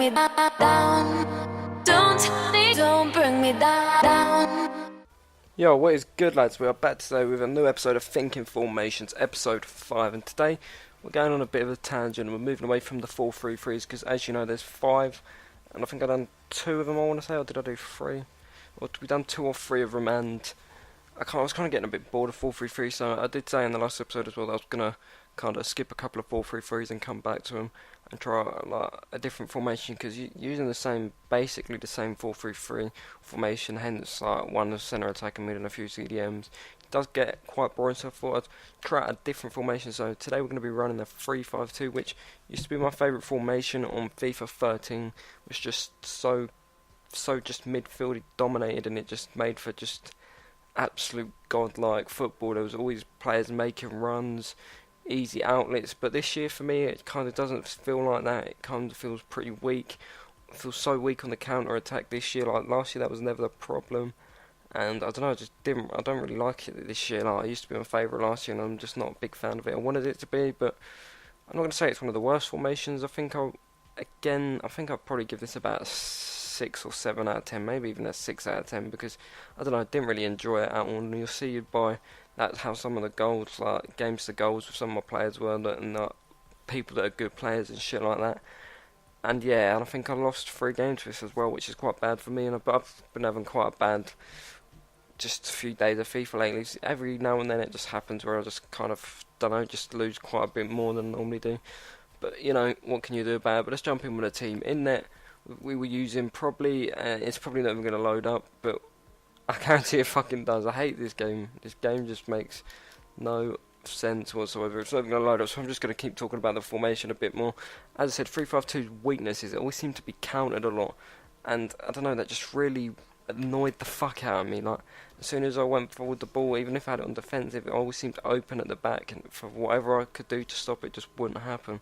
me down. Don't bring me down. Yo, what is good, lads? We are back today with a new episode of Thinking Formations, episode 5, and today we're going on a bit of a tangent. We're moving away from the 4-3-3s because, as you know, there's 5, and I think I've done 2 of them, I want to say, or did I do 3? Or we've done 2 or 3 of them, and I was kind of getting a bit bored of 4-3-3, so I did say in the last episode as well that I was going to kind of skip a couple of 4-3-3s and come back to them and try like a different formation, because using basically the same 4-3-3 formation, hence like one centre attacking mid and a few CDMs, it does get quite boring, so I thought I'd try a different formation. So today we're going to be running the 3-5-2, which used to be my favourite formation on FIFA 13, which just so just midfield dominated, and it just made for just absolute godlike football. There was always players making runs, easy outlets, but this year for me it kind of doesn't feel like that. It kind of feels pretty weak. It feels so weak on the counter attack this year. Like last year that was never the problem, and I don't know, I don't really like it this year. Like, it used to be my favourite last year, and I'm just not a big fan of it. I wanted it to be, but I'm not going to say it's one of the worst formations. I think I'll probably give this about a 6 or 7 out of 10, maybe even a 6 out of 10, because I don't know, I didn't really enjoy it at all. And you'll see by that's how some of the goals, like games to goals with some of my players were, and people that are good players and shit like that. And yeah, and I think I lost 3 games to this as well, which is quite bad for me. And I've been having quite a bad, just a few days of FIFA lately. Every now and then it just happens where I just kind of, don't know, just lose quite a bit more than I normally do. But you know, what can you do about it? But let's jump in with a team. In net, we were using probably, it's probably not even going to load up, but I guarantee it fucking does. I hate this game. This game just makes no sense whatsoever. It's not even going to load up, so I'm just going to keep talking about the formation a bit more. As I said, 3-5-2's weaknesses, it always seemed to be countered a lot, and I don't know, that just really annoyed the fuck out of me. Like, as soon as I went forward the ball, even if I had it on defensive, it always seemed to open at the back, and for whatever I could do to stop it, just wouldn't happen.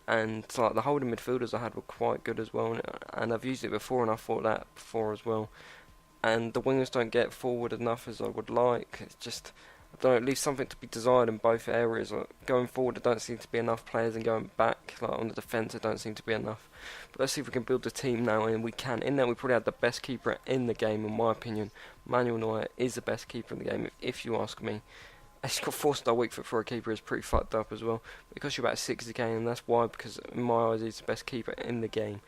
And like the holding midfielders I had were quite good as well, and I've used it before, and I thought that before as well. And the wingers don't get forward enough as I would like. It's just, I don't know, it leaves something to be desired in both areas. Like, going forward, there don't seem to be enough players, and going back, like on the defence, there don't seem to be enough. But let's see if we can build a team now, and we can. In there, we probably had the best keeper in the game, in my opinion. Manuel Neuer is the best keeper in the game, if you ask me. He's got 4-star weak foot for a keeper, is pretty fucked up as well. It costs you about 60k, and that's why, because in my eyes, he's the best keeper in the game.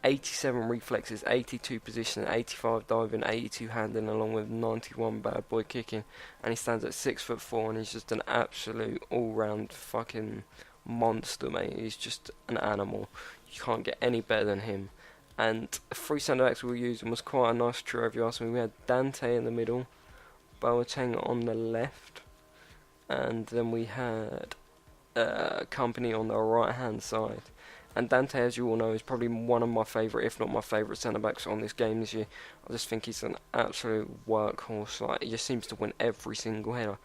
87 reflexes, 82 positioning, 85 diving, 82 handling, along with 91 bad boy kicking, and he stands at 6'4", and he's just an absolute all-round fucking monster, mate. He's just an animal. You can't get any better than him. And 3 centre backs we were using was quite a nice trio, if you ask me. We had Dante in the middle, Boateng on the left, and then we had Company on the right hand side. And Dante, as you all know, is probably one of my favourite, if not my favourite centre-backs on this game this year. I just think he's an absolute workhorse. Like, he just seems to win every single header.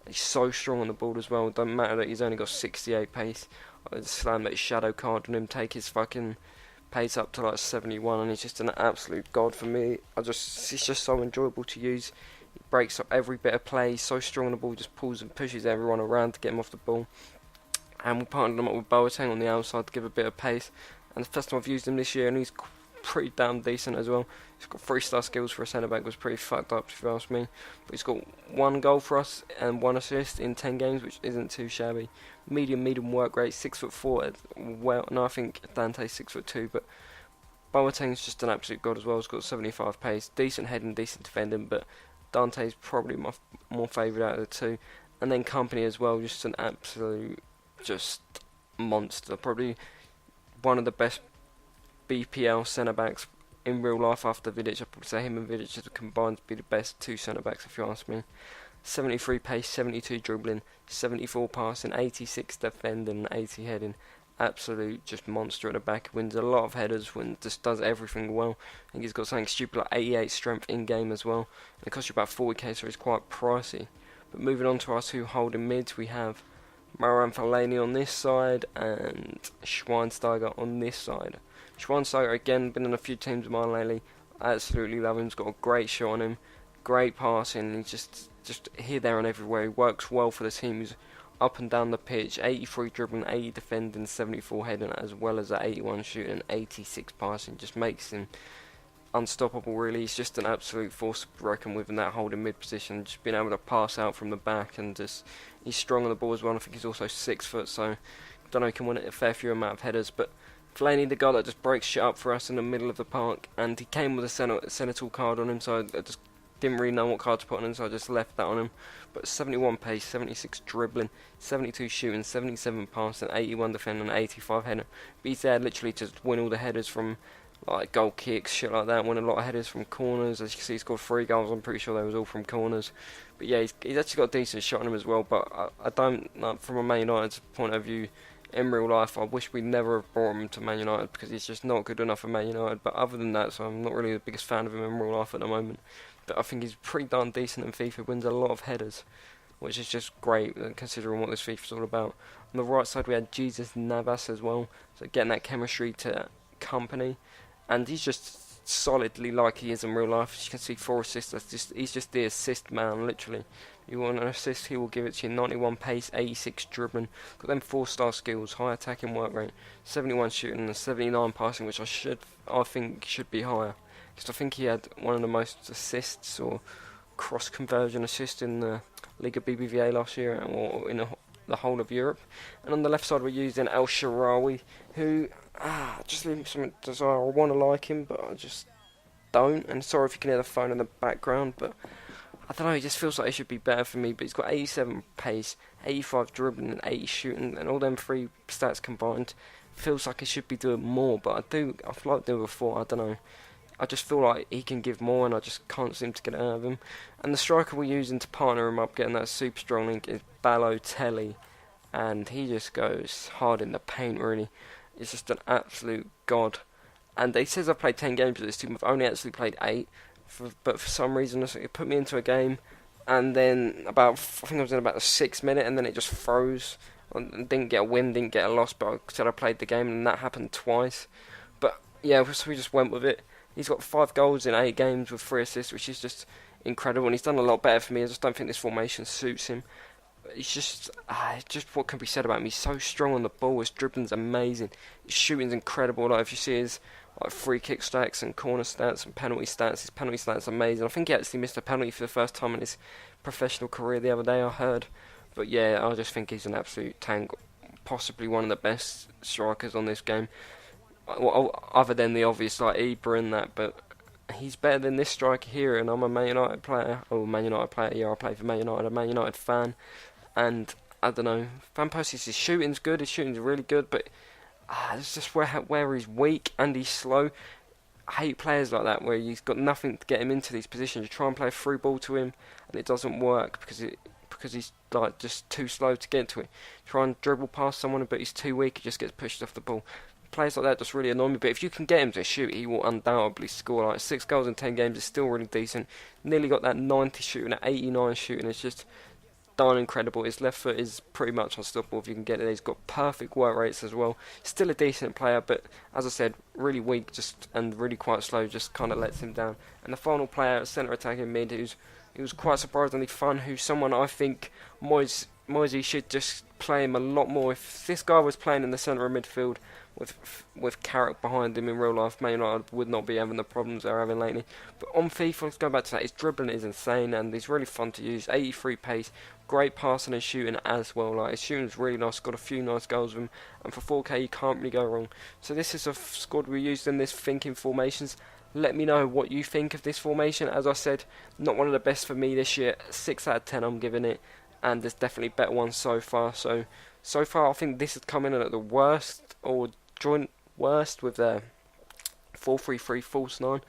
He's so strong on the ball as well. It doesn't matter that he's only got 68 pace. I just slam that shadow card on him, take his fucking pace up to like 71, and he's just an absolute god for me. He's just so enjoyable to use. He breaks up every bit of play. He's so strong on the ball, just pulls and pushes everyone around to get him off the ball. And we partnered him up with Boateng on the outside to give a bit of pace. And the first time I've used him this year, and he's pretty damn decent as well. He's got 3-star skills for a centre-back, was pretty fucked up if you ask me. But he's got 1 goal for us and 1 assist in 10 games, which isn't too shabby. Medium work rate, 6'4". Well, no, I think Dante's 6'2", but Boateng's just an absolute god as well. He's got 75 pace, decent heading, decent defending, but Dante's probably my more favourite out of the 2. And then Company as well, just an absolute just monster. Probably one of the best BPL centre-backs in real life after Vidic. I'd probably say him and Vidic have combined to be the best 2 centre-backs, if you ask me. 73 pace, 72 dribbling, 74 passing, 86 defending, 80 heading. Absolute just monster at the back. Wins a lot of headers, just does everything well. I think he's got something stupid like 88 strength in game as well. And it costs you about 40k, so it's quite pricey. But moving on to our 2 holding mids, we have Marouane Fellaini on this side and Schweinsteiger on this side. Schweinsteiger, again, been in a few teams of mine lately. I absolutely love him. He's got a great shot on him, great passing. He's just here, there and everywhere. He works well for the team. He's up and down the pitch, 83 dribbling, 80 defending, 74 heading, as well as 81 shooting, 86 passing. Just makes him unstoppable, really. He's just an absolute force to be reckoned with in that holding mid position, just being able to pass out from the back, and just he's strong on the ball as well. I think he's also 6 foot, so I don't know, he can win it a fair few amount of headers. But Fellaini, the guy that just breaks shit up for us in the middle of the park, and he came with a Senegal card on him, so I just didn't really know what card to put on him, so I just left that on him. But 71 pace, 76 dribbling, 72 shooting, 77 passing, 81 defending, 85 heading. But he's there literally to win all the headers from like goal kicks, shit like that, win a lot of headers from corners. As you can see, he scored 3 goals, I'm pretty sure they was all from corners. But yeah, he's actually got a decent shot on him as well, but I don't, like, from a Man United's point of view, in real life, I wish we never have brought him to Man United, because he's just not good enough for Man United. But other than that, so I'm not really the biggest fan of him in real life at the moment. But I think he's pretty darn decent in FIFA, wins a lot of headers, which is just great considering what this FIFA's all about. On the right side we had Jesus Navas as well, so getting that chemistry to Company, and he's just solidly like he is in real life. As you can see, 4 assists. He's just the assist man, literally. You want an assist, he will give it to you. 91 pace, 86 dribbling, got them 4-star skills, high attacking work rate, 71 shooting and 79 passing, which I think should be higher, because I think he had one of the most assists or cross conversion assists in the Liga BBVA last year, or in the whole of Europe. And on the left side we're using El Shaarawy, who just leaving some desire. I want to like him, but I just don't. And sorry if you can hear the phone in the background, but I don't know, he just feels like he should be better for me. But he's got 87 pace, 85 dribbling and 80 shooting, and all them 3 stats combined feels like he should be doing more. But I feel like doing before, I don't know. I just feel like he can give more, and I just can't seem to get it out of him. And the striker we're using to partner him up, getting that super strong link, is Balotelli, and he just goes hard in the paint, really. He's just an absolute god. And he says I've played 10 games with this team. I've only actually played 8, but for some reason it put me into a game, and then I think I was in about the 6th minute, and then it just froze. I didn't get a win, didn't get a loss, but I said I played the game, and that happened twice. But yeah, so we just went with it. He's got 5 goals in 8 games with 3 assists, which is just incredible, and he's done a lot better for me. I just don't think this formation suits him. He's just what can be said about him. He's so strong on the ball. His dribbling's amazing. His shooting's incredible. Like, if you see his free kick stats and corner stats and penalty stats, his penalty stats are amazing. I think he actually missed a penalty for the first time in his professional career the other day, I heard. But yeah, I just think he's an absolute tank. Possibly one of the best strikers on this game. Well, other than the obvious like Ibra and that, but he's better than this striker here. And I'm a Man United player. Yeah, I play for Man United. I'm a Man United fan, and I don't know. Van Persie's shooting's good. His shooting's really good, but it's just where he's weak and he's slow. I hate players like that, where he's got nothing to get him into these positions. You try and play a through ball to him, and it doesn't work because he's like just too slow to get to it. Try and dribble past someone, but he's too weak. He just gets pushed off the ball. Players like that just really annoy me, but if you can get him to shoot, he will undoubtedly score. Like 6 goals in 10 games is still really decent. Nearly got that 90 shooting, at 89 shooting. It's just darn incredible. His left foot is pretty much unstoppable if you can get it. He's got perfect work rates as well. Still a decent player, but as I said, really weak, and really quite slow. Just kind of lets him down. And the final player, centre attacking mid, he was quite surprisingly fun. Who's someone I think Moisey should just play him a lot more. If this guy was playing in the centre of midfield with Carrick behind him in real life, Man United would not be having the problems they're having lately. But on FIFA, let's go back to that. His dribbling is insane, and he's really fun to use. 83 pace, great passing and shooting as well. Like, his shooting's really nice. Got a few nice goals with him, and for 4K, you can't really go wrong. So this is a squad we used in this thinking formations. Let me know what you think of this formation. As I said, not one of the best for me this year. 6 out of 10 I'm giving it, and there's definitely better ones so far. So far I think this has come in at the worst, or joint worst, with their 4-3-3 false 9.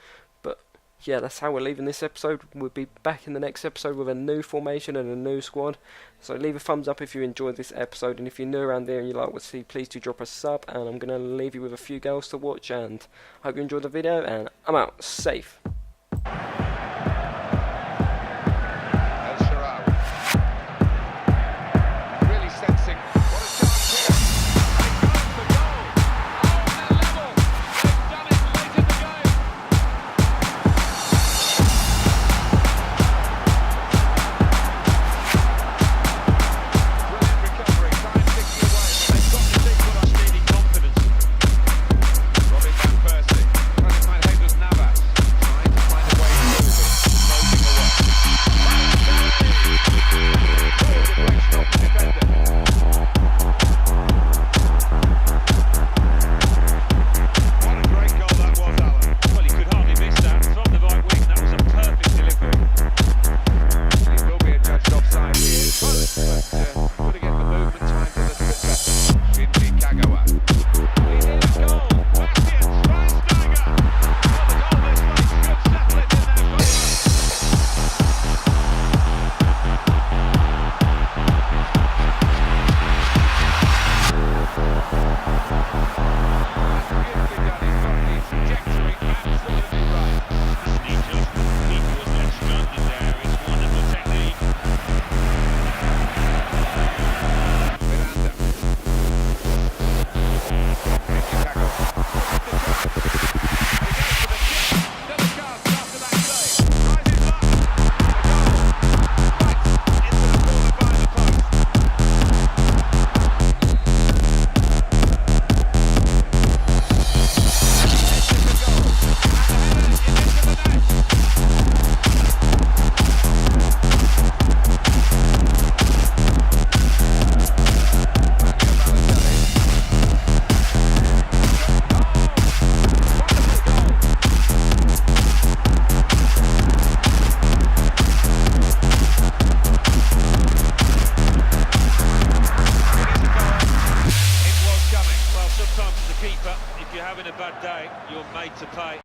But yeah, that's how we're leaving this episode. We'll be back in the next episode with a new formation and a new squad. So leave a thumbs up if you enjoyed this episode, and if you're new around here and you like what you see, please do drop a sub, and I'm going to leave you with a few girls to watch, and hope you enjoyed the video, and I'm out. Safe.